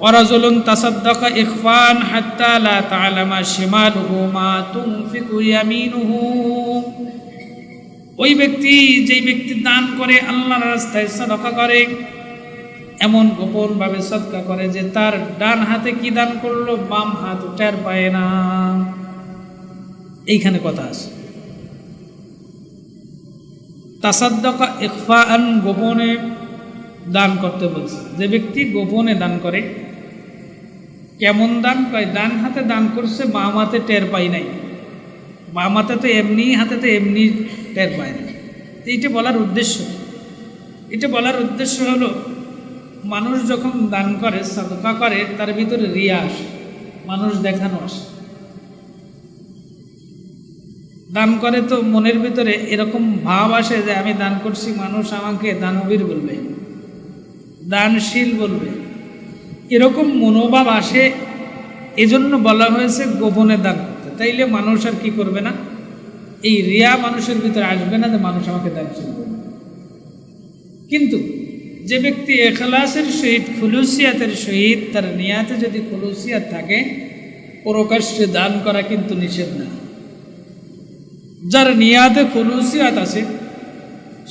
ওয়ারাজুলুন তাসাদ্দাকা ইখফান হাত্তা লা তা'লামা শিমালুহু মা তুনফিকু ইয়ামিনুহু, ওই ব্যক্তি যেই ব্যক্তি দান করে আল্লাহর রাস্তায় সাদাকা করে, এমন গোপন ভাবে সদকা করে যে তার ডান হাতে কি দান করলো বাম হাত টের পায় না। এইখানে কথা আছে তাসাদ্দাকা ইখফাআন, গোপনে দান করতে বলছে। যে ব্যক্তি গোপনে দান করে, কেমন দান পায়? ডান হাতে দান করছে, বাম হাতে টের পাই নাই, বাম হাতে তো এমনি, হাতে তো এমনি টের পায় না। এইটা বলার উদ্দেশ্য, এটা বলার উদ্দেশ্য হলো মানুষ যখন দান করে, সাদকা করে, তার ভিতরে রিয়া আসে, মানুষ দেখানো আসে। দান করে তো মনের ভিতরে এরকম ভাব আসে যে আমি দান করছি, মানুষ আমাকে দানবীর বলবে, দানশীল বলবে, এরকম মনোভাব আসে। এজন্য বলা হয়েছে গোপনে দান করতে। তাইলে মানুষ আর কি করবে না, এই রিয়া মানুষের ভিতরে আসবে না যে মানুষ আমাকে দানশীল বলবে। কিন্তু যে ব্যক্তি ইখলাসের সহিত, খুলুসিয়াতের সহিত, তার নিয়াতে যদি খুলুসিয়াত থাকে, প্রকাশ্যে দান করা কিন্তু নিষেধ না। যার নিয়াতে খুলুসিয়াত আছে,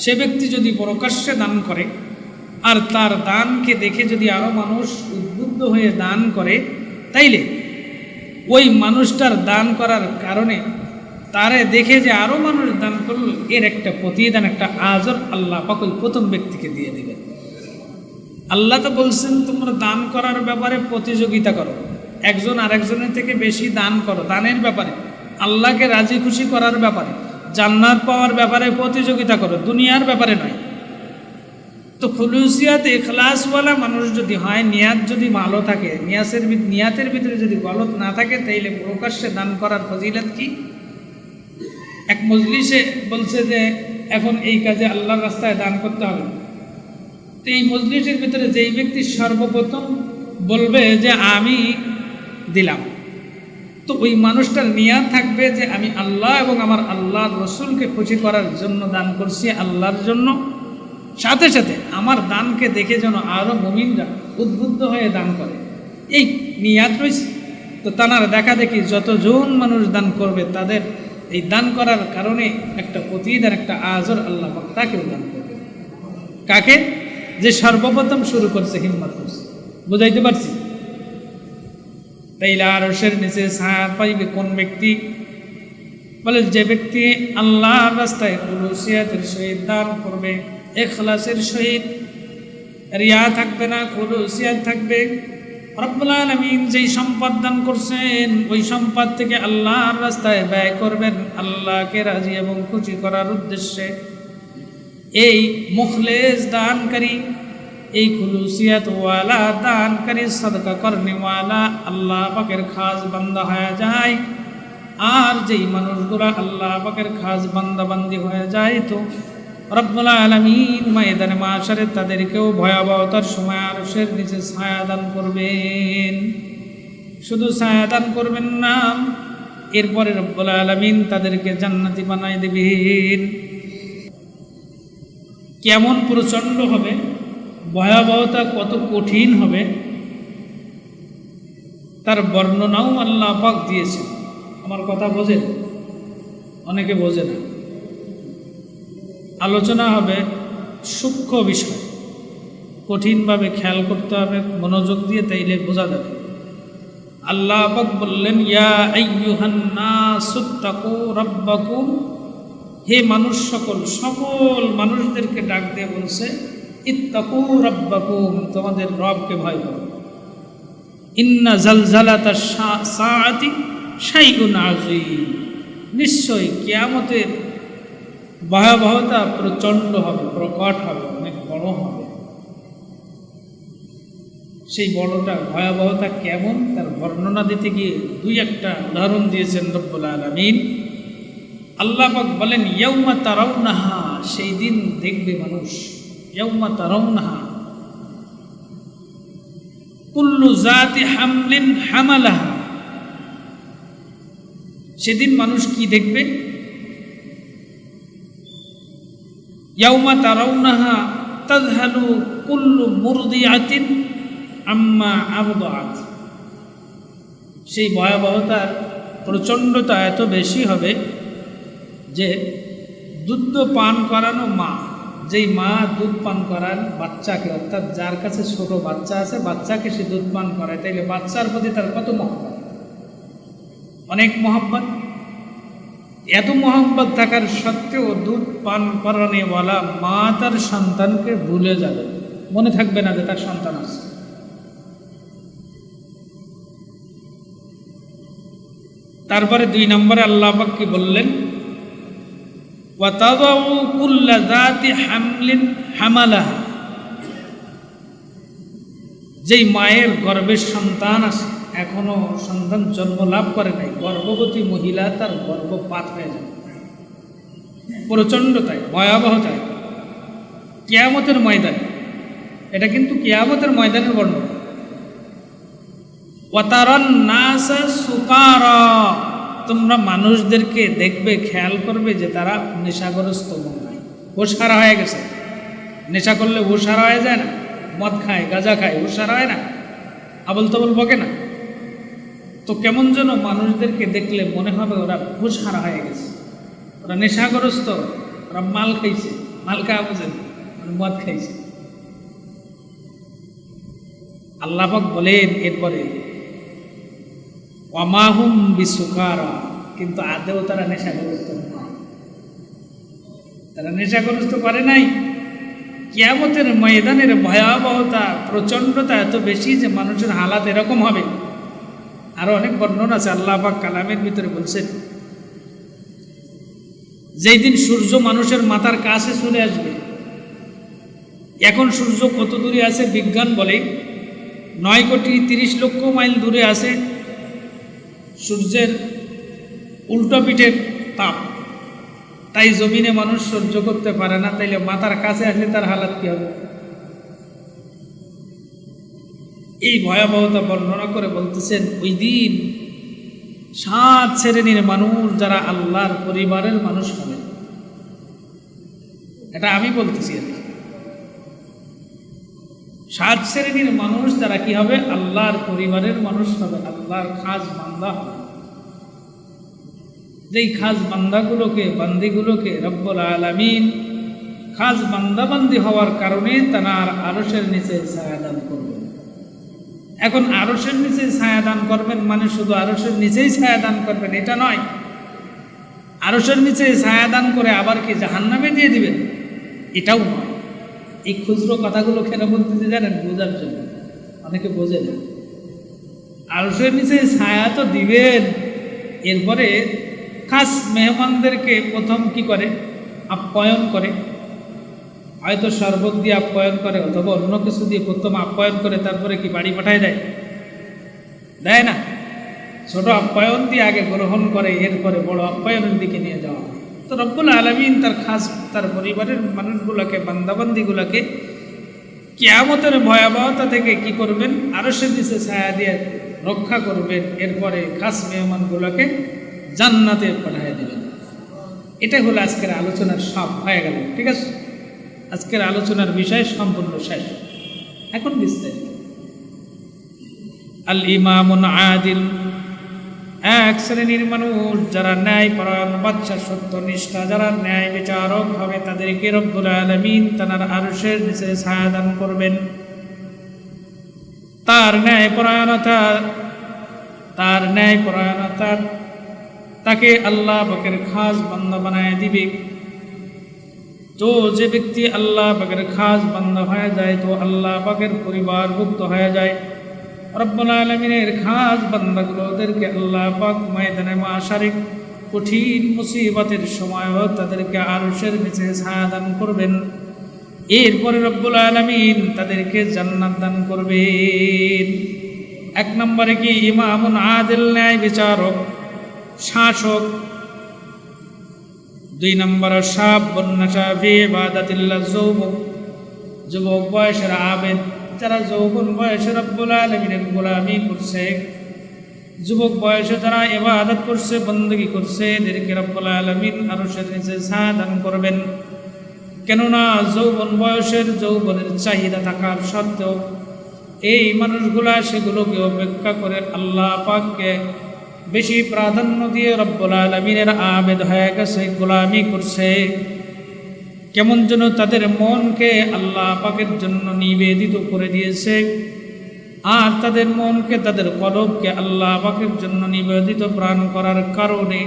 সে ব্যক্তি যদি প্রকাশ্যে দান করে আর তার দানকে দেখে যদি আরো মানুষ উদ্বুদ্ধ হয়ে দান করে, তাইলে ওই মানুষটার দান করার কারণে তারে দেখে যে আরো মানুষ দান করল, এর একটা প্রতিদান, একটা আজর আল্লাহ পাক ওই প্রথম ব্যক্তিকে দিয়ে দিবেন। আল্লাহ তো বলছেন তোমরা দান করার ব্যাপারে প্রতিযোগিতা করো, একজন আরেকজনের থেকে বেশি দান করো, দানের ব্যাপারে, আল্লাহকে রাজি খুশি করার ব্যাপারে, জান্নাত পাওয়ার ব্যাপারে প্রতিযোগিতা করো, দুনিয়ার ব্যাপারে নয়। তো খুলুসিয়াত ইখলাসওয়ালা মানুষ যদি হয়, নিয়াত যদি ভালো থাকে, নিয়াতের ভিতরে যদি গলত না থাকে, তাইলে প্রকাশ্যে দান করার ফজিলত কি? এক মজলিসে বলছে যে এখন এই কাজে আল্লাহর রাস্তায় দান করতে হবে। তো এই মজলিসের ভিতরে যেই ব্যক্তি সর্বপ্রথম বলবে যে আমি দিলাম, তো ওই মানুষটার নিয়াত থাকবে যে আমি আল্লাহ এবং আমার আল্লাহর রসুলকে খুশি করার জন্য দান করছি, আল্লাহর জন্য। সাথে সাথে আমার দানকে দেখে যেন আরো মুমিনরা উদ্বুদ্ধ হয়ে দান করে, এই নিয়াত রয়েছে। তো তানার দেখা দেখি যতজন মানুষ দান করবে, তাদের এই দান করার কারণে একটা প্রতিদান, একটা আজর আল্লাহ পাক তাকেও দান করবে। কাকে? যে সর্বপ্রথম শুরু করছে, হিম্মত করছে। বুঝাইতে পারছি? তাইলে আরশের নিচে ছায়া পাইবে কোন ব্যক্তি? বলে যে ব্যক্তি আল্লাহর রাস্তায় খুলুসিয়াতের সহিত দান করবে, ইখলাসের সহিত, রিয়া থাকবে না, খুলুসিয়াত থাকবে। রব্বুল আলামিন যেই সম্পদ দান করছেন, ওই সম্পদ থেকে আল্লাহর রাস্তায় ব্যয় করবেন আল্লাহকে রাজি এবং খুশি করার উদ্দেশ্যে। এই মুখলেস দানকারী, এই খুলুসিয়াত ওয়ালা দানকারী, সাদকা করনেওয়ালা আল্লাহ পাকের খাস বান্দা হয়ে যায়। আর যেই মানুষগুলা আল্লাহ পাকের খাস বান্দা বান্দি হয়ে যায়, তো রব্বুল আলামিন ময়দানে মাশারে তাদেরকেও ভয়াবহতার সময় আরশের নিচে ছায়া দান করবেন। শুধু ছায়া দান করবেন না, এরপরে রব্বুল আলামিন তাদেরকে জান্নাতি বানাই দেবেন। কেমন প্রচণ্ড হবে, ভয়াবহতা কত কঠিন হবে, তার বর্ণনাও আল্লাহ পাক দিয়েছে। আমার কথা বোঝেন? অনেকে বোঝে না। আলোচনা হবে সূক্ষ্ম বিষয়, কঠিনভাবে খেয়াল করতে হবে, মনোযোগ দিয়ে, তাইলে বোঝা যাবে। আল্লাহ পাক বললেন, ইয়া আইয়ুহান নাসুত্তাকু রাব্বাকুম, হে মানুষ সকল, সকল মানুষদেরকে ডাক দিয়ে বলছে, ইত্তাকু রাব্বাকুম, তোমাদের রবকে ভয় করো। ইন্না জালজালাতাশ সাআতি শাইউন আযীম, নিশ্চয়ই কিয়ামতের ভয়াবহতা প্রচণ্ড হবে, প্রকট হবে, অনেক বড় হবে। সেই বড়টা ভয়াবহতা কেমন, তার বর্ণনা দিতে গিয়ে দুই একটা উদাহরণ দিয়েছেন রব্বুল আলামিন। আল্লাহ পাক বলেন, ইয়াউমা তারাউনাহা, সেই দিন দেখবে মানুষ, ইয়াউমা তারাউনাহা কুল্লু জাতি হামলিন হামালাহা, সেদিন মানুষ কি দেখবে? ইয়াউমা তারাউনাহা তাযহালু কুল্লু মুরদিআতিন আম্মা আরদাত, সেই ভয়াবহতার প্রচণ্ডতা এত বেশি হবে যে দুধ পান করানো মা, যেই মা দুধ পান করান বাচ্চাকে, অর্থাৎ যার কাছে ছোট বাচ্চা আছে বাচ্চাকে সে দুধ পান করায়, তাইলে বাচ্চার প্রতি তার কত মহব্বত, অনেক মহব্বত। এত মহব্বত থাকার সত্ত্বেও দুধ পান করানেওয়ালা মা তার সন্তানকে ভুলে যাবে, মনে থাকবে না যে তার সন্তান আছে। তারপরে 2 নম্বরে আল্লাহ পাক কি বললেন, ওয়াতাদাউ কুল্লা যাতি হামলিন হামালাহা, যেই মায়ের গর্ভের সন্তান আছে, এখনো সন্তান জন্ম লাভ করে নাই, গর্ভবতী মহিলা তার গর্ভপাত হয়ে যাবে, প্রচণ্ডতায় ভয়াবহতায়, কিয়ামতের ময়দানে। এটা কিন্তু কিয়ামতের ময়দানের বর্ণনা। ওয়াতারান নাসা সুকারা, তোমরা মানুষদেরকে দেখবে, খেয়াল করবে যে তারা নেশাগ্রস্ত নয়, হুঁশহারা হয়ে গেছে। নেশা করলে হুঁশহারা হয়ে যায় না? মদ খায়, গাঁজা খায়, হুঁশহারা হয় না? আবল তাবল বকে না? তো কেমন যেন মানুষদেরকে দেখলে মনে হবে ওরা হুঁশহারা হয়ে গেছে, ওরা নেশাগ্রস্ত, ওরা মাল খাইছে, মাল খাওয়া বুঝেন, মদ খাইছে। আল্লাহ পাক বলেন এরপরে, ওয়ামাহুম বিসুকারা, কিন্তু আদেও তারা নেশাগ্রস্ত নয়, তারা নেশাগ্রস্ত করে নাই। কিয়ামতের ময়দানের ভয়াবহতা প্রচণ্ডতা এত বেশি যে মানুষের হালাত এরকম হবে। আরো অনেক বর্ণনা আছে, আল্লাহ পাক কালামের ভিতরে বলছেন, যেই দিন সূর্য মানুষের মাথার কাছে চলে আসবে। এখন সূর্য কত দূরে আছে বিজ্ঞান বলে 9,30,00,000 মাইল দূরে আছে। সূর্যের উল্টো পিঠের তাপ, তাই জমিনে মানুষ সহ্য করতে পারে না, তাইলে মাথার কাছে আসলে তার হালাত কি হবে? এই ভয়াবহতা বর্ণনা করে বলতেছেন, ওই দিন 7 শ্রেণীর মানুষ যারা আল্লাহর পরিবারের মানুষ হবে, এটা আমি বলতেছি আর কি। 7 শ্রেণীর মানুষ যারা কি হবে? আল্লাহর পরিবারের মানুষ হবে, আল্লাহর খাস বান্দা হবে। যেই খাস বান্দাগুলোকে, বান্দিগুলোকে রব্বুল আলামিন খাস বান্দাবান্দি হওয়ার কারণে তার আরশের নিচে ছায়া দান করবেন। এখন আরশের নিচে ছায়া দান করবেন মানে শুধু আরশের নিচেই ছায়া দান করবেন এটা নয়, আরশের নিচে ছায়া দান করে আবার কি জাহান্নামে দিয়ে দিবেন এটাও নয়। এই খুচরো কথাগুলো কেন বলতে জানেন? বোঝার জন্য, অনেকে বোঝে না। আরশের নিচে ছায়া তো দিবেন, এরপরে খাস মেহমানদেরকে প্রথম কি করে? আপ্যায়ন করে, হয়তো শরবত দিয়ে আপ্যায়ন করে অথবা অন্য কিছু দিয়ে প্রথম আপ্যায়ন করে, তারপরে কি বাড়ি পাঠায় দেয়? দেয় না, ছোট আপ্যায়ন দিয়ে আগে গ্রহণ করে, এরপরে বড় আপ্যায়নের দিকে নিয়ে যাওয়া হয়। তো রব্বুল আলামিন তার খাস তার পরিবারের মানুষগুলোকে, বান্দাবান্দিগুলোকে কিয়ামতের ভয়াবহতা থেকে কি করবেন? আরশের নিচে ছায়া দিয়ে রক্ষা করবেন, এরপরে খাস মেহমানগুলোকে জান্নাতে পাঠিয়ে দেবেন। এটা হলো আজকের আলোচনার সব হয়ে গেল, ঠিক আছে? আজকের আলোচনার বিষয় সম্পূর্ণ শেষ। এখন বিস্তারিত। আল ইমামুন আদিল, এক শ্রেণীর মানুষ যারা ন্যায় পরায়ণ, বাচ্চা সত্যনিষ্ঠা, যারা ন্যায় বিচারক হবে, তাদেরকে রব্বুল আলামিন তার আরশের নিচে ছায়া দান করবেন। তার ন্যায় পরায়ণতা তাকে আল্লাহ পাকের খাস বান্দা বানায় দিবে। তো যে ব্যক্তি আল্লাহ পাকের খাস বান্দা হয়ে যায়, তো আল্লাহ পাকের পরিবারভুক্ত হয়ে যায়। রব্বুল আলামিনের খাস বান্দাগুলোদেরকে আল্লাহ পাক ময়দানে মাশারে কঠিন মুসিবতের সময়ও তাদেরকে আরশের নিচে ছায়া দান করবেন। এরপরে রব্বুল আলামিন তাদেরকে জান্নাত দান করবেন। 1 নম্বরে কি? ইমামুন আদিল, ন্যায় বিচারক, শাসক। 2 নম্বর শাবুন নাশা ফি ইবাদাতিল্লাহ, যুবক বয়সের আবেদ, যারা যৌবন বয়সে রব্বুল আলামিনের গোলামি করছে, যুবক বয়সে যারা ইবাদত করছে, বندگی করছে, এদেরকে রব্বুল আলামিন আরশের নিচে ছায়া দান করবেন। কেননা যৌবন বয়সের যৌবনের চাহিদা থাকার সত্ত্বেও এই মানুষগুলা সেগুলোকে উপেক্ষা করে আল্লাহ পাককে বেশি প্রাধান্য দিয়ে রব্বুল আলামিনের আবেদ হয়ে গেছে, গোলামি করছে। কেমন যেন তাদের মনকে আল্লাহ পাকের জন্য নিবেদিত করে দিয়েছে, আর তাদের মনকে, তাদের কলবকে আল্লাহ পাকের জন্য নিবেদিত প্রাণ করার কারণে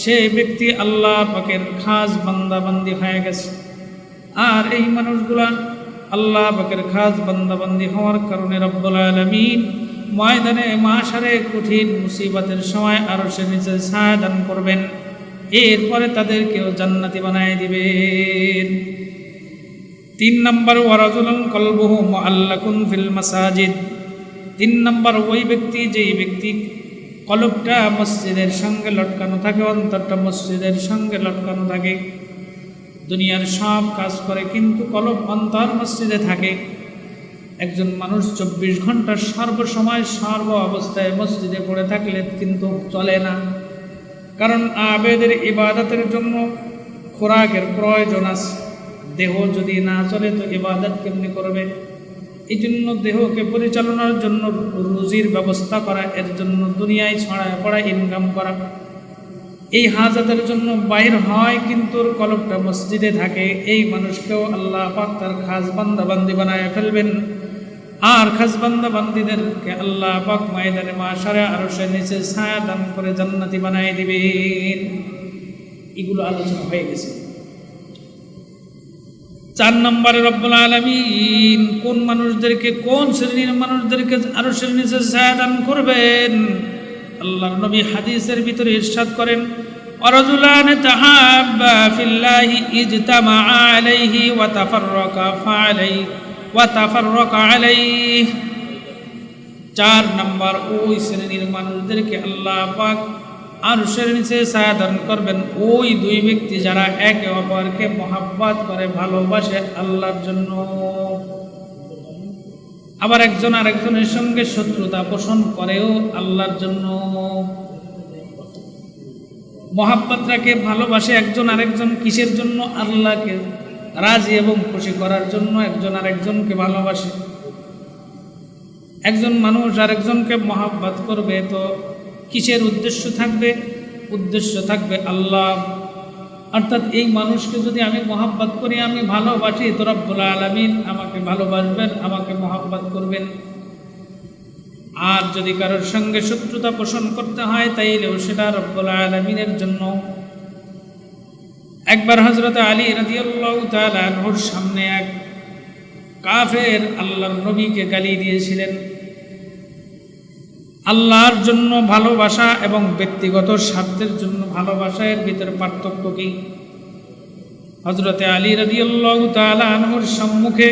সে ব্যক্তি আল্লাহ পাকের খাস বান্দাবান্দি হয়ে গেছে। আর এই মানুষগুলা আল্লাহ পাকের খাস বান্দাবান্দি হওয়ার কারণে রব্বুল আলামিন ময়দানে মাশারে কঠিন মুসিবতের সময় আরশের নিচে ছায়া দান করবেন, এরপরে তাদেরকেও জান্নাতি বানায় দিবেন। 3 নম্বর, ওয়ারাজুলুন কলবুহু মুআল্লাকুন ফিল মাসাজিদ। 3 নম্বর, ওই ব্যক্তি, যেই ব্যক্তি কলবটা মসজিদের সঙ্গে লটকানো থাকে, অন্তরটা মসজিদের সঙ্গে লটকানো থাকে, দুনিয়ার সব কাজ করে কিন্তু কলব অন্তর মসজিদে থাকে। একজন মানুষ 24 ঘন্টা সর্বসময় সর্ব অবস্থায় মসজিদে পড়ে থাকলে কিন্তু চলে না, কারণ আবেদের ইবাদতের জন্য খোরাকের প্রয়োজন আছে। দেহ যদি না চলে তো ইবাদত কেমনি করবে? এই জন্য দেহকে পরিচালনার জন্য রুজির ব্যবস্থা করা, এর জন্য দুনিয়ায় ছড়ায় পড়া ইনকাম করা, এই হাজাতের জন্য বাইর হয় কিন্তু কলবটা মসজিদে থাকে। এই মানুষকেও আল্লাহ পাক তার খাস বান্দাবান্দি বানায় ফেলবেন, আর খাস বান্দাবান্দিদেরকে আল্লাহ পাক ময়দানে মাশারে আরশের নিচে ছায়া দান করে জান্নাতি বানায় দিবেন। এগুলো আলোচনা হয়ে গেছে। 4 নম্বরে রব্বুল আলামিন কোন মানুষদেরকে, কোন শ্রেণীর মানুষদেরকে আরশের নিচে ছায়া দান করবেন? আল্লাহর নবী হাদিসের ভিতরে ইরশাদ করেন, ওয়ারাজুলান তাহাব্বা ফিল্লাহি ইজতামা আলাইহি ওয়া তাফাররাকা আলাইহি। 4 নম্বর, ওই শ্রেণীর মানুষদেরকে আল্লাহ পাক আরশের নিচে ছায়া দান করবেন ওই 2 ব্যক্তি যারা একে অপরকে মহব্বত করে, ভালোবাসে আল্লাহর জন্য, আবার একজন আরেকজনের সঙ্গে শত্রুতা পোষণ করেও আল্লাহর জন্য। মহব্বত রাখে, ভালোবাসে একজন আরেকজন কিসের জন্য? আল্লাহকে রাজি এবং খুশি করার জন্য একজন আরেকজনকে ভালোবাসে। একজন মানুষ আরেকজনকে মহব্বত করবে তো কিসের উদ্দেশ্য থাকবে? উদ্দেশ্য থাকবে আল্লাহ। অর্থাৎ এই মানুষকে যদি আমি মহব্বত করি, আমি ভালোবাসি, তো রব্বুল আলামিন আমাকে ভালোবাসবেন, আমাকে মহব্বত করবেন। আর যদি কারোর সঙ্গে শত্রুতা পোষণ করতে হয় তাইলেও সেটা রব্বুল আলামিনের জন্য। একবার হযরত আলী রাদিয়াল্লাহু তাআলা আনহুর সামনে এক কাফের আল্লাহর নবীকে গালি দিয়েছিলেন। আল্লাহর জন্য ভালোবাসা এবং ব্যক্তিগত স্বার্থের জন্য ভালোবাসা, এর ভিতরে পার্থক্য কি? হযরতে আলী রাদিয়াল্লাহু তাআলা আনহুর সম্মুখে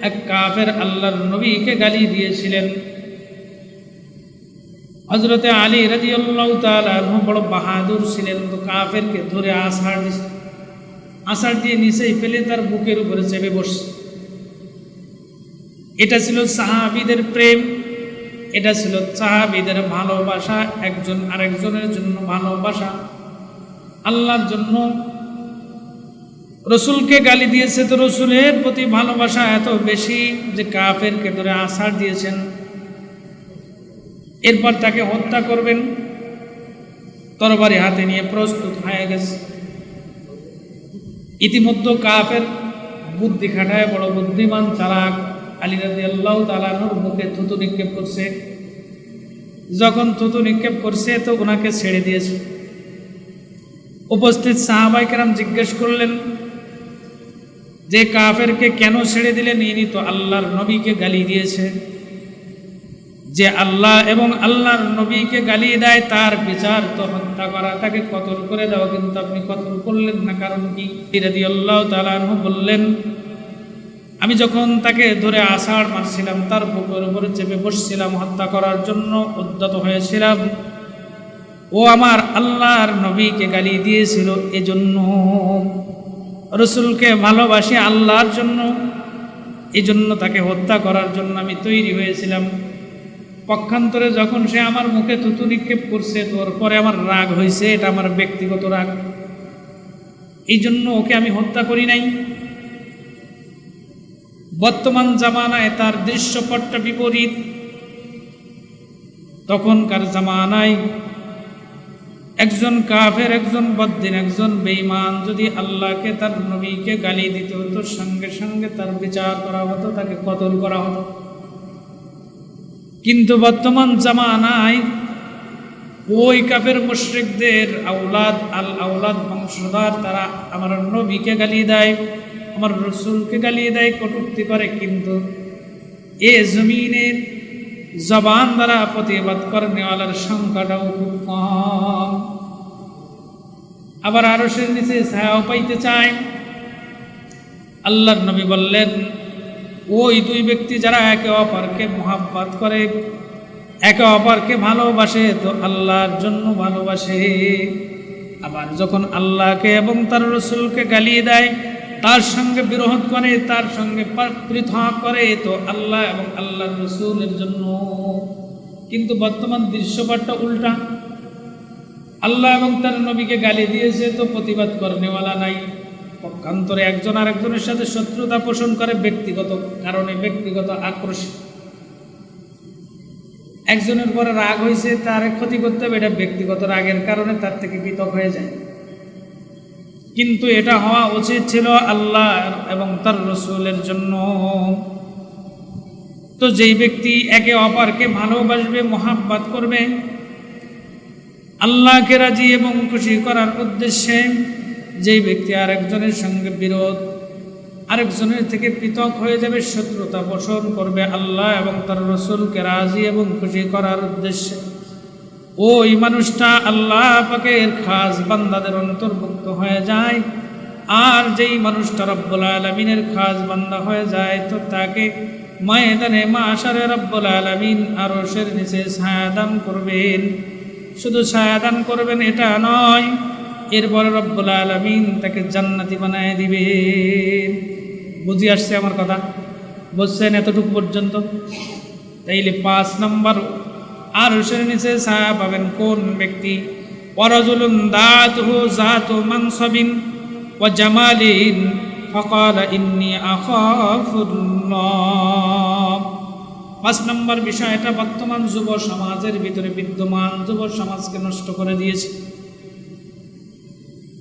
এক কাফের আল্লাহর নবীকে গালি দিয়েছিলেন। হযরতে আলী রাদিয়াল্লাহু তাআলা আনহু বড় বাহাদুর ছিলেন, তো কাফেরকে ধরে আছাড় দিয়ে নিচেই ফেলে তার বুকের উপরে চেপে বসছে। এটা ছিল সাহাবীদের প্রেম, এটা ছিল সাহাবীদের ভালোবাসা, একজন আরেকজনের জন্য ভালোবাসা, আল্লাহর জন্য। রসুলকে গালি দিয়েছে তো রসুলের প্রতি ভালোবাসা এত বেশি যে কাফেরকে ধরে আছাড় দিয়েছেন। এরপর তাকে হত্যা করবেন, তরবারি হাতে নিয়ে প্রস্তুত হয়ে গেছে। ইতিমধ্যে কাফের বুদ্ধি খাটায়, বড় বুদ্ধিমান চালাক, আলী রাদিয়াল্লাহু তাআলা আনহুর মুখে থুতু নিক্ষেপ করছে। যখন থুতু নিক্ষেপ করছে তো ওনাকে ছেড়ে দিয়েছে। উপস্থিত সাহাবায়ে কেরাম জিজ্ঞেস করলেন যে কাফেরকে কেন ছেড়ে দিলেন? ইনি তো আল্লাহর নবীকে গালি দিয়েছে। যে আল্লাহ এবং আল্লাহর নবীকে গালি দেয় তার বিচার তো হত্যা করা, তাকে কতল করে দেওয়া, কিন্তু আপনি কতল করলেন না, কারণ কি? রাদিয়াল্লাহু তাআলা আনহু বললেন, আমি যখন তাকে ধরে আছাড় মারছিলাম, তার বুকের উপরে চেপে বসছিলাম, হত্যা করার জন্য উদ্যত হয়েছিলাম, ও আমার আল্লাহর নবীকে গালি দিয়েছিল। এজন্য রসুলকে ভালোবাসি আল্লাহর জন্য, এজন্য তাকে হত্যা করার জন্য আমি তৈরি হয়েছিলাম। পক্ষান্তরে যখন সে আমার মুখে থুতু নিক্ষেপ করছে, তোর পরে আমার রাগ হয়েছে, এটা আমার ব্যক্তিগত রাগ, এই জন্য ওকে আমি হত্যা করি নাই। বর্তমান জামানায় তার দৃশ্যপটটা বিপরীত। তখনকার জামানায় একজন কাফের, একজন বদ্দিন, একজন বেঈমান যদি আল্লাহকে, তার নবীকে গালি দিত তো সঙ্গে সঙ্গে তার বিচার করা হতো, তাকে কতল করা হতো। কিন্তু বর্তমান জামানায় ওই কাফের মুশরিকদের আওলাদ বংশধর তারা আমার নবীকে গালি দেয়, আমার রসুলকে গালি দেয়, কটূক্তি করে, কিন্তু এ জমিনের জবান দ্বারা প্রতিবাদ করেনেওয়ালার সংখ্যাটাও খুব কম। আবার আরশের নিচে ছায়াও পাইতে চায়। আল্লাহর নবী বললেন, ওই দুই ব্যক্তি যারা একে অপরকে মহাব্বত করে, একে অপরকে ভালোবাসে, তো আল্লাহর জন্য ভালোবাসে। আবার যখন আল্লাহকে এবং তার রসুলকে গালিয়ে দেয়, তার সঙ্গে বিরোধ করে, তার সঙ্গে পৃথক করে, তো আল্লাহ এবং আল্লাহর রসুলের জন্য। কিন্তু বর্তমান দৃশ্যপটটা উল্টা। আল্লাহ এবং তার নবীকে গালি দিয়েছে তো প্রতিবাদ করেনেওয়ালা নাই। পক্ষান্তরে একজন আরেকজনের সাথে শত্রুতা পোষণ করে ব্যক্তিগত কারণে, ব্যক্তিগত আক্রোশ। একজনের পরে রাগ হয়েছে, তার ক্ষতি করতে হবে, এটা ব্যক্তিগত রাগের কারণে তার থেকে পৃথক হয়ে যায়। কিন্তু এটা হওয়া উচিত ছিল আল্লাহ এবং তার রসুলের জন্য। তো যেই ব্যক্তি একে অপরকে ভালোবাসবে, মহাব্বত করবে, আল্লাহকে রাজি এবং খুশি করার উদ্দেশ্যে, যেই ব্যক্তি আরেকজনের সঙ্গে বিরোধ, আরেকজনের থেকে পৃথক হয়ে যাবে, শত্রুতা পোষণ করবে আল্লাহ এবং তার রসুলকে রাজি এবং খুশি করার উদ্দেশ্যে, ওই মানুষটা আল্লাহ পাকের খাস বান্দাদের অন্তর্ভুক্ত হয়ে যায়। আর যেই মানুষটা রব্বুল আলামিনের খাস বান্দা হয়ে যায়, তো তাকে ময়দানে মাশারে রব্বুল আলামিন আরশের নিচে ছায়া দান করবেন। শুধু ছায়া দান করবেন এটা নয়, এরপরে রব্বুল আলামিন তাকে জান্নাতি বানায় দিবেন। বুঝি আসছে আমার কথা? বুঝছেন এতটুকু পর্যন্ত? তাইলে 5 নম্বর আরশের নিচে ছায়া পাবেন কোন ব্যক্তি? ওয়ারাজুলুন দাতুহু যাতু মানসাবিন ওয়া জামালিন ফাকালা ইন্নী আখাফুল্লাহ। 5 নম্বর বিষয়টা বর্তমান যুব সমাজের ভিতরে বিদ্যমান, যুব সমাজকে নষ্ট করে দিয়েছে।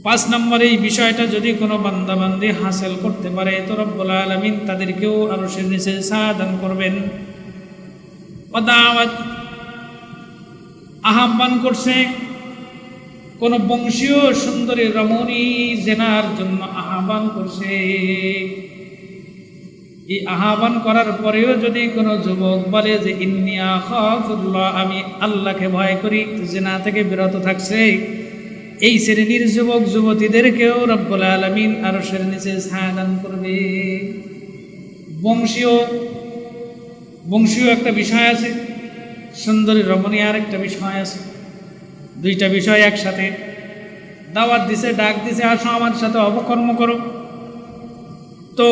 5 নম্বর এই বিষয়টা যদি কোনো বান্দাবান্দি হাসিল করতে পারে, তো রব্বুল আলামিন তাদেরকেও আরশের নিচে ছায়া দান করবেন। দাওয়াত আহ্বান করছে, কোন বংশীয় সুন্দরী রমণী জেনার জন্য আহ্বান করছে। এই আহ্বান করার পরেও যদি কোনো যুবক বলে যে ইন্নী আখাফুল্লাহ, আমি আল্লাহকে ভয় করি, জেনা থেকে বিরত থাকছে, এই শ্রেণীর যুবক যুবতীদেরকেও রব্বুল আলামিন আরশের নিচে ছায়া দান করবে। বংশীয় একটা বিষয় আছে, সুন্দরী রমণী আর একটা বিষয় আছে। দুইটা বিষয় একসাথে। দাওয়াত দিছে, ডাক দিছে, আসো আমার সাথে অপকর্ম করো। তো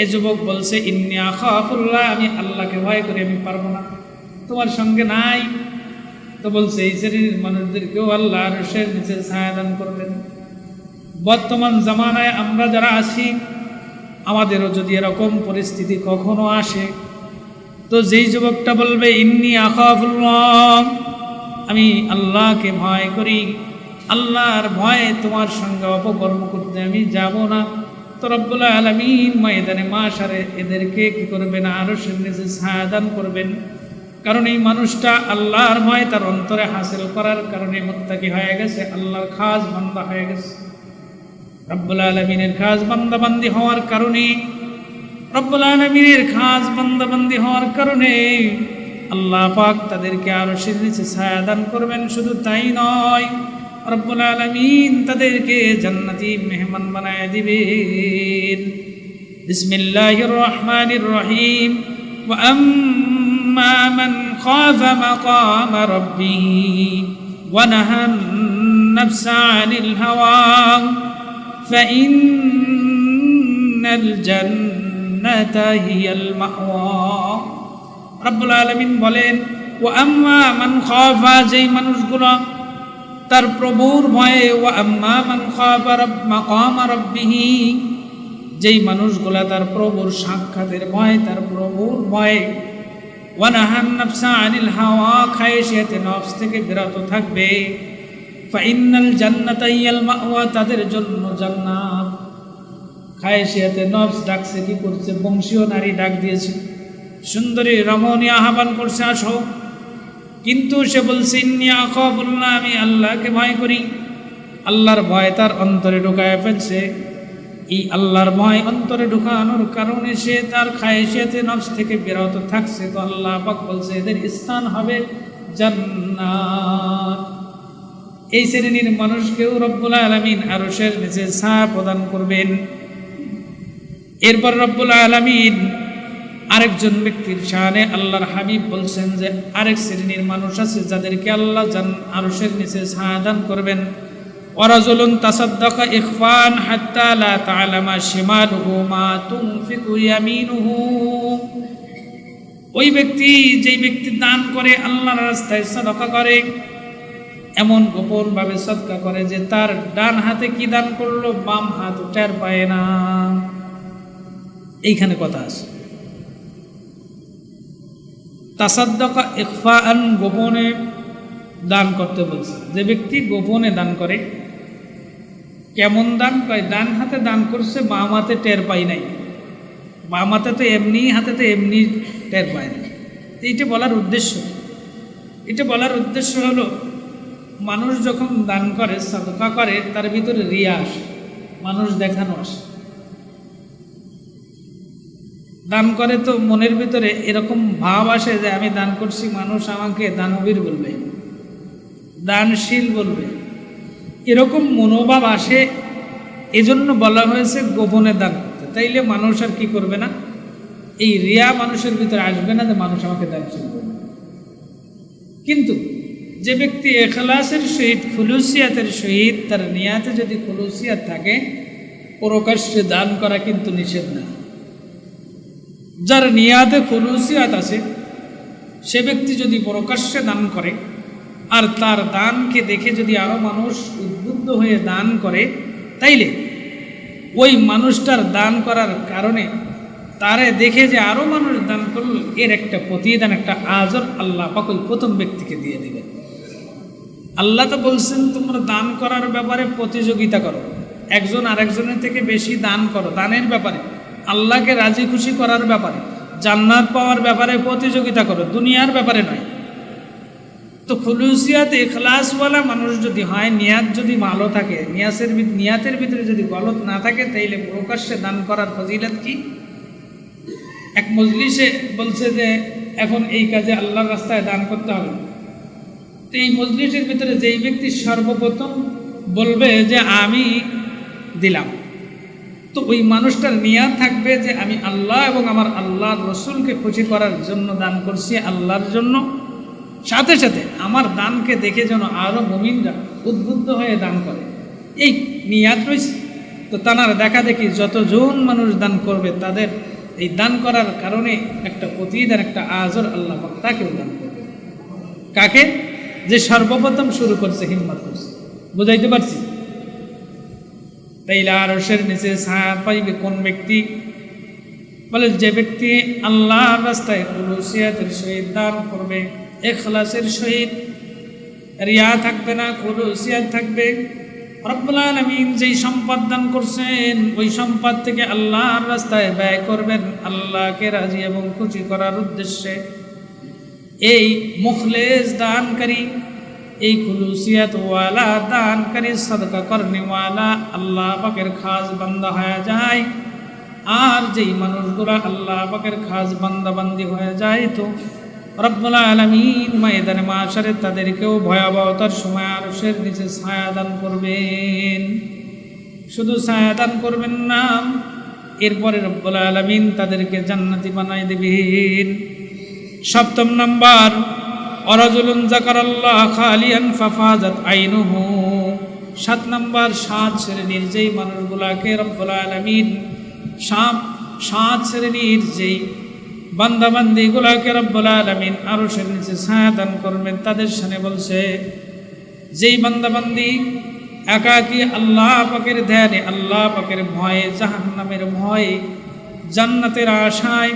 এ যুবক বলছে ইন্নী আখাফুল্লাহ, আমি আল্লাহকে ভয় করি, আমি পারবো না, তোমার সঙ্গে নাই। তো বলছে এই শ্রেণীর মানুষদেরকেও আল্লাহ আরশের নিচে ছায়া দান করবেন। বর্তমান জামানায় আমরা যারা আছি, আমাদেরও যদি এরকম পরিস্থিতি কখনো আসে, তো যেই যুবকটা বলবে ইন্নী আখাফুল্লাহ, আমি আল্লাহকে ভয় করি, আল্লাহর ভয়ে তোমার সঙ্গে অপকর্ম করতে আমি যাব না, তো রব্বুল আলামিন ময়দানে মাশারে এদেরকে কি করবেন? আরশের নিচে ছায়া দান করবেন। কারণ এই মানুষটা আল্লাহর ভয় তার অন্তরে হাসিল করার কারণে মুত্তাকি হয়ে গেছে, আল্লাহর খাস বান্দা হয়ে গেছে। রব্বুল আলামিনের খাস বান্দাবান্দি হওয়ার কারণে, রব্বুল আলামিনের খাস বান্দাবান্দি হওয়ার কারণে আল্লাহ পাক তাদেরকে আরশের নিচে ছায়া দান করবেন। শুধু তাই নয়, রব্বুল আলামিন তাদেরকে জান্নাতি মেহমান বানায় দিবেন। বিসমিল্লাহির রহমানির রহিম। ওয়া আম্মা মান খাফা মাকামা রাব্বিহি ওয়া নাহান নাফসা আনিল হাওয়া ফাইন্নাল জান্নাতা হিয়াল মাওয়া। রব্বুল আলামিন বলেন, ওয়া আম্মা মান খাফা, যেই মানুষগুলো তার প্রভুর ভয়ে, ওয়া আম্মা মান খাফা মাকামা রাব্বিহি, যেই মানুষগুলা তার প্রভুর সাক্ষাতের ভয়, তার প্রভুর ভয়, ওয়ানাহান নাফসা আনিল হাওয়া, খায়েশিয়াতে নফস থেকে বিরত থাকবে, ফাইন্নাল জান্নাতা হিয়াল মাওয়া, তাদের জন্য জান্নাত। খায়েশিয়াতে নফস ডাকছে, কি করছে? বংশীয় নারী ডাক দিয়েছে, সুন্দরী রমণী আহ্বান করছে, আসো। কিন্তু সে বলছে ইন্নী আখাফুল্লাহ, আমি আল্লাহকে ভয় করি। আল্লাহর ভয় তার অন্তরে ঢুকায় ফেলছে। এই আল্লাহর ভয় অন্তরে ঢুকানোর কারণে সে তার খায়েশিয়াতে নফস থেকে বিরত থাকছে। তো আল্লাহ পাক বলছে এদের স্থান হবে জান্নাত। এই শ্রেণীর মানুষকেও রব্বুল আলামিন আরশের নিচে ছায়া প্রদান করবেন। এরপর রব্বুল আলামিন আরেকজন ব্যক্তির শানে আল্লাহর হাবিব বলছেন যে আরেক শ্রেণীর মানুষ আছে যাদেরকে আল্লাহ আরশের নিচে ছায়া দান করবেন। ওয়ারাজুলুন তাসাদ্দাকা ইখফান হাত্তা লা তা'লামা শিমালুহু মা তুনফিকু ইয়ামিনুহু, ওই ব্যক্তি, যেই ব্যক্তি দান করে, আল্লাহর রাস্তায় সাদাকা করে, এমন গোপন ভাবে সদকা করে যে তার ডান হাতে কি দান করলো বাম হাত টের পায় না। এইখানে কথা আছে, তাসাদ্দাকা ইখফান, গোপনে দান করতে বলছে। যে ব্যক্তি গোপনে দান করে, কেমন দান করে? ডান হাতে দান করছে, বাম হাতে টের পাই নাই। বাম হাতে তো এমনি, হাতে তো এমনি টের পায় না। এইটা বলার উদ্দেশ্য, এটা বলার উদ্দেশ্য হলো মানুষ যখন দান করে, সাদকা করে, তার ভিতরে রিয়া আসে, মানুষ দেখানো আসে। দান করে তো মনের ভিতরে এরকম ভাব আসে যে আমি দান করছি, মানুষ আমাকে দানবীর বলবে, দানশীল বলবে, এরকম মনোভাব আসে। এজন্য বলা হয়েছে গোপনে দান করতে। তাইলে মানুষ আর কি করবে না, এই রিয়া মানুষের ভিতরে আসবে না যে মানুষ আমাকে দানশীল বলবে। কিন্তু যে ব্যক্তি ইখলাসের সহিত, খুলুসিয়াতের সহিত, তার নিয়াতে যদি খুলুসিয়াত থাকে, প্রকাশ্যে দান করা কিন্তু নিষেধ না। যার নিয়াতে খুলুসিয়াত আছে, সে ব্যক্তি যদি প্রকাশ্যে দান করে আর তার দানকে দেখে যদি আরো মানুষ উদ্বুদ্ধ হয়ে দান করে, তাইলে ওই মানুষটার দান করার কারণে তারে দেখে যে আরো মানুষ দান করল, এর একটা প্রতিদান, একটা আজর আল্লাহ পাক ওই প্রথম ব্যক্তিকে দিয়ে দিবেন। আল্লাহ তো বলছেন তোমরা দান করার ব্যাপারে প্রতিযোগিতা করো, একজন আরেকজনের থেকে বেশি দান করো, দানের ব্যাপারে, আল্লাহকে রাজি খুশি করার ব্যাপারে, জান্নাত পাওয়ার ব্যাপারে প্রতিযোগিতা করো, দুনিয়ার ব্যাপারে নয়। তো খুলুসিয়াত ইখলাসওয়ালা মানুষ যদি হয়, নিয়াত যদি ভালো থাকে, নিয়াতের ভিতরে যদি গলত না থাকে, তাইলে প্রকাশ্যে দান করার ফজিলত কি? এক মজলিসে বলছে যে এখন এই কাজে আল্লাহর রাস্তায় দান করতে হবে। তো এই মজলিসের ভিতরে যেই ব্যক্তি সর্বপ্রথম বলবে যে আমি দিলাম, তো ওই মানুষটার নিয়াত থাকবে যে আমি আল্লাহ এবং আমার আল্লাহর রসুলকে খুশি করার জন্য দান করছি, আল্লাহর জন্য। সাথে সাথে আমার দানকে দেখে যেন আরও মুমিনরা উদ্বুদ্ধ হয়ে দান করে, এই নিয়াত রয়েছে। তো তার দেখা দেখি যতজন মানুষ দান করবে, তাদের এই দান করার কারণে একটা প্রতিদান, একটা আজর আল্লাহ পাক তাকেও দান করবে। কাকে? যে সর্বপ্রথম শুরু করছে, হিম্মত করছে। বুঝাইতে পারছি? তাইলে আরশের নিচে ছায়া পাইবে কোন ব্যক্তি? বলে যে ব্যক্তি আল্লাহর রাস্তায় খুলুসিয়াতের সহিত দান করবে, ইখলাসের সহিত, রিয়া থাকবে না, খুলুসিয়াত থাকবে। রব্বুল আলামিন যেই সম্পদ দান করছেন, ওই সম্পদ থেকে আল্লাহর রাস্তায় ব্যয় করবেন আল্লাহকে রাজি এবং খুশি করার উদ্দেশ্যে। এই মুখলেস দানকারী, এই খুলুসিয়াত ওয়ালা দানকারী, সদকা করনেওয়ালা আল্লাহ পাকের খাস বান্দা হয়ে যায়। আর যেই মানুষগুলা আল্লাহ পাকের খাস বান্দা বান্দি হয়ে যায়, তো রব্বুল আলামিন ময়দানে মাশারে তাদেরকেও ভয়াবহতার সময় আরশের নিচে ছায়া দান করবেন। শুধু ছায়া দান করবেন না, এরপরে রব্বুল আলামিন তাদেরকে জান্নাতি বানাই দিবেন। সপ্তম নাম্বার, ওয়ারাজুলুন যাকারাল্লাহ খালিয়ান ফাফাজাত আইনুহু। 7 নাম্বার, 7 শ্রেণীর যেই মানুষগুলাকে রব্বুল আলামিন, 7 শ্রেণীর যেই বান্দাবান্দিগুলাকে রব্বুল আলামিন আরশের নিচে ছায়া দান করবেন, তাদের সামনে বলছে যেই বান্দাবান্দি একাকী আল্লাহ পাকের ধ্যানে, আল্লাহ পাকের ভয়ে, জাহান্নামের ভয়ে, জান্নাতের আশায়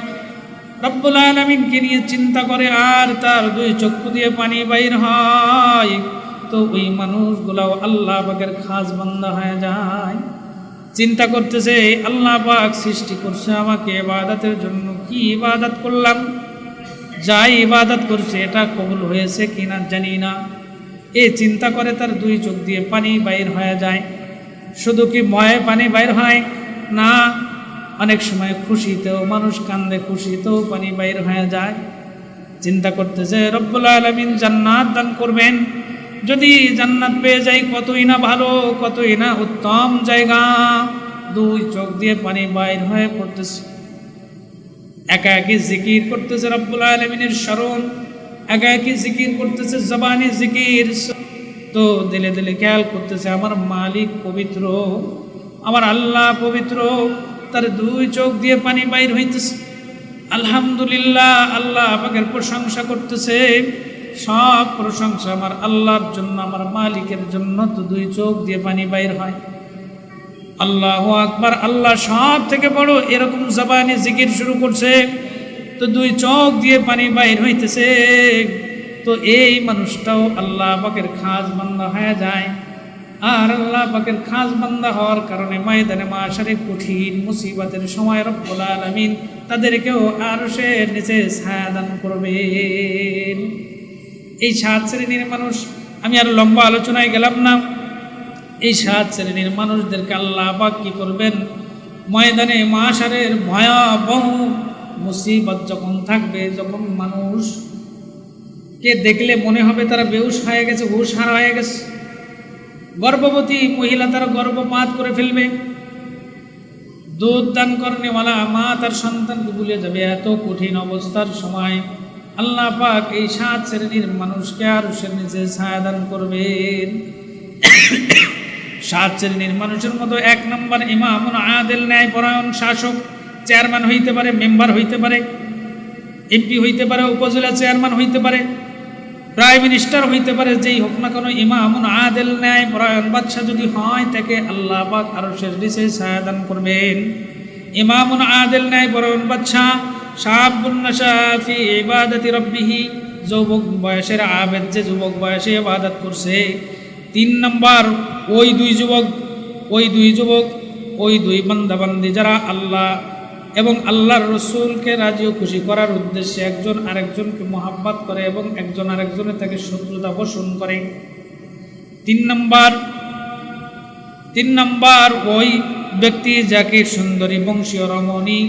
রব্বুল আলামিনকে নিয়ে চিন্তা করে আর তার দুই চক্ষু দিয়ে পানি বাইর হয়, তো ওই মানুষগুলাও আল্লাহ পাকের খাস বান্দা হয়ে যায়। চিন্তা করতেছে আল্লাহ পাক সৃষ্টি করছে আমাকে ইবাদতের জন্য, কি ইবাদত করলাম, যাই ইবাদত করছে এটা কবুল হয়েছে কিনা জানি না। এ চিন্তা করে তার দুই চোখ দিয়ে পানি বাইর হয়ে যায়। শুধু কি ভয়ে পানি বাইর হয় না, অনেক সময় খুশিতেও মানুষ কান্দে, খুশিতেও পানি বাইর হয়ে যায়। চিন্তা করতেছে রব্বুল আলামিন জান্নাত দান করবেন, যদি জান্নাত পেয়ে যাই কতই না ভালো, কতই না উত্তম জায়গা। দুই চোখ দিয়ে পানি বাইর হয়ে পড়তেছে। একা একই জিকির করতেছে রব্বুল আলামিনের স্মরণ, একা একই জিকির করতেছে, জবানে জিকির, তো দিলে দিলে খেয়াল করতেছে আমার মালিক পবিত্র, আমার আল্লাহ পবিত্র। তার দুই চোখ দিয়ে পানি বাইর হইতেছে। আলহামদুলিল্লাহ, আল্লাহ পাকের প্রশংসা করতেছে। সব প্রশংসা আমার আল্লাহর জন্য, আমার মালিকের জন্য, তো দুই চোখ দিয়ে পানি বাইর হয়। আল্লাহু আকবার, আল্লাহ সব থেকে বড়, এরকম জবানে জিকির শুরু করছে, তো দুই চোখ দিয়ে পানি বাইর হইতেছে। তো এই মানুষটাও আল্লাহ পাকের খাস বান্দা হয়ে যায়। আর আল্লাহ পাকের খাস বান্দা হওয়ার কারণে ময়দানে মাশারে কঠিন মুসিবতের সময় রব্বুল আলামিন তাদেরকেও আরশের নিচে ছায়া দান করবেন। এই 7 শ্রেণীর মানুষ, আমি আর লম্বা আলোচনায় গেলাম না। এই 7 শ্রেণীর মানুষদেরকে আল্লাহ পাক কি করবেন, ময়দানে মাশারের ভয়াবহ মুসিবত যখন থাকবে, যখন মানুষকে দেখলে মনে হবে তারা বেহুশ হয়ে গেছে, হুশ হারা হয়ে গেছে। গর্ভবতী মহিলা তারা গর্ভপাত করে ফেলবে। দুধ দান করেনেওয়ালা মা তার সন্তানকে ভুলে যাবে। এত কঠিন অবস্থার সময় আল্লাহ পাক এই 7 শ্রেণীর মানুষকে আরশের নিচে ছায়া দান করবেন। 7 শ্রেণীর মানুষের মতো 1 নম্বর ইমামুন আদিল, ন্যায়পরায়ণ শাসক, চেয়ারম্যান হইতে পারে, মেম্বার হইতে পারে, এমপি হইতে পারে, উপজেলা চেয়ারম্যান হইতে পারে, প্রাইম মিনিস্টার হইতে পারে, যেই হোক না কোনো ইমামুন আদিল, ন্যায়পরায়ণ বাদশা যদি হয়, তাকে আল্লাহ পাক আরশের নিচে ছায়া দান করবেন। ইমামুন আদিল, ন্যায়পরায়ণ বাদশা, শাবুন নাশা ফি ইবাদাতি রাব্বিহি, যুবক বয়সের আবেদ, যে যুবক বয়সে ইবাদত করছে। 3 নম্বর ওই দুই বান্দাবান্দি যারা আল্লাহ এবং আল্লাহর রসুলকে রাজি ও খুশি করার উদ্দেশ্যে একজন আরেকজনকে মহাব্বত করে এবং একজন আরেকজনের তাকে শত্রুতা পোষণ করে। 3 নম্বর ওই ব্যক্তি যাকে সুন্দরী বংশীয় রমণী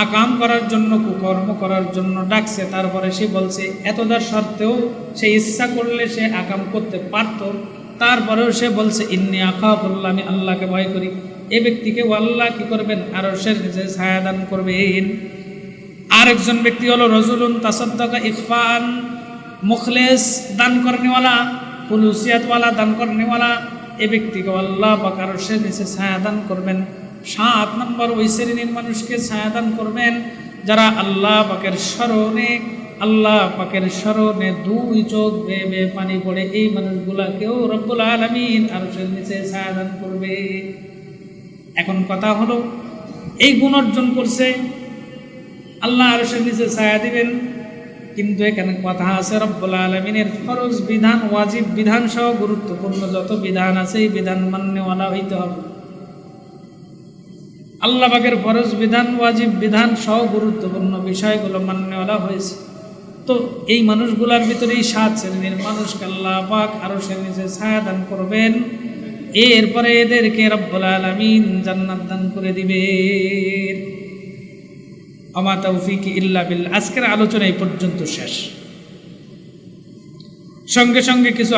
আকাম করার জন্য, কুকর্ম করার জন্য ডাকছে, তারপরে সে বলছে এতদার সত্ত্বেও সে ইচ্ছা করলে সে আকাম করতে পারত, তারপরেও সে বলছে ইন্নী আখাফুল্লাহ, আমি আল্লাহকে ভয় করি। এই ব্যক্তিকে আল্লাহ কি করবেন, আরশের নিচে ছায়া দান করবেন। আরেকজন ব্যক্তি হলো রজুলুন তাসাদ্দাকা ইখফান, মুখলেস, দান করনেওয়ালা, খুলুসিয়াতওয়ালা, দান করনেওয়ালা। এই ব্যক্তিকে আল্লাহ পাক আরশের নিচে ছায়া দান করবেন। 7 নম্বর ওই শ্রেণীর মানুষকে ছায়া দান করবেন যারা আল্লাহ পাকের স্মরণে 2 চোখ বেয়ে বেয়ে পানি পড়ে। এই মানুষগুলাকেও রব্বুল আলামিন আরশের নিচে ছায়া দান করবে। এখন কথা হলো, এই গুণ অর্জন করছে, আল্লাহ আরশের নিচে ছায়া দিবেন, কিন্তু এখানে কথা আছে রব্বুল আলামিনের ফরজ বিধান, ওয়াজিব বিধান সহ গুরুত্বপূর্ণ যত বিধান আছে এই বিধান মান্যওয়ালা হইতে হবে। আল্লাহ পাকের ফরজ বিধান, ওয়াজিব বিধান সহ গুরুত্বপূর্ণ বিষয়গুলো মান্যওয়ালা হয়েছে। তো এই মানুষগুলোর ভিতরে এই 7 শ্রেণীর মানুষকে আল্লাহ পাক আরশের নিচে ছায়া দান করবেন। এরপরে এদেরকে রব্বুল আলামিন জান্নাত দান করে দিবেন। আমা তাওফীকি ইল্লা বিল্লাহ। আজকের আলোচনা এই পর্যন্ত শেষ। সঙ্গে সঙ্গে কিছু